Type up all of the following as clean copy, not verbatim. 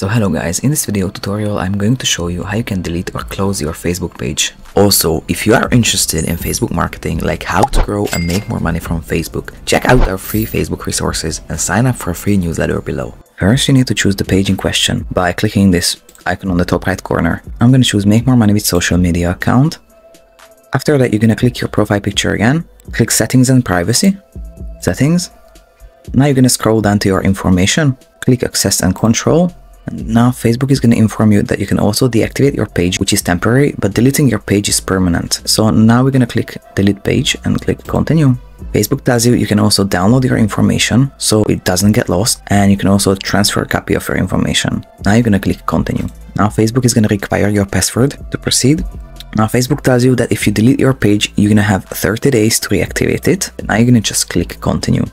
So hello guys, in this video tutorial I'm going to show you how you can delete or close your Facebook page. Also, if you are interested in Facebook marketing, like how to grow and make more money from Facebook, check out our free Facebook resources and sign up for a free newsletter below. First, you need to choose the page in question by clicking this icon on the top right corner. I'm going to choose make more money with social media account. After that, you're going to click your profile picture again, click settings and privacy, settings. Now you're going to scroll down to your information, click access and control. And now Facebook is going to inform you that you can also deactivate your page, which is temporary, but deleting your page is permanent. So now we're going to click delete page and click continue. Facebook tells you can also download your information so it doesn't get lost, and you can also transfer a copy of your information. Now you're going to click continue. Now Facebook is going to require your password to proceed. Now Facebook tells you that if you delete your page, you're going to have 30 days to reactivate it. Now you're going to just click continue.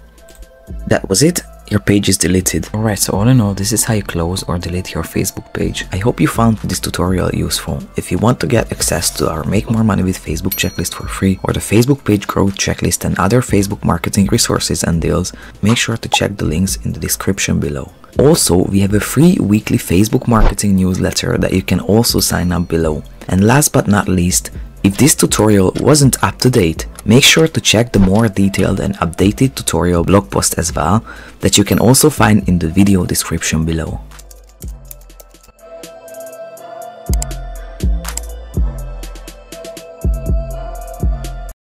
That was it. Your page is deleted. Alright, so all in all, this is how you close or delete your Facebook page. I hope you found this tutorial useful. If you want to get access to our Make More Money with Facebook checklist for free, or the Facebook page growth checklist and other Facebook marketing resources and deals, make sure to check the links in the description below. Also, we have a free weekly Facebook marketing newsletter that you can also sign up below. And last but not least, if this tutorial wasn't up to date, make sure to check the more detailed and updated tutorial blog post as well that you can also find in the video description below.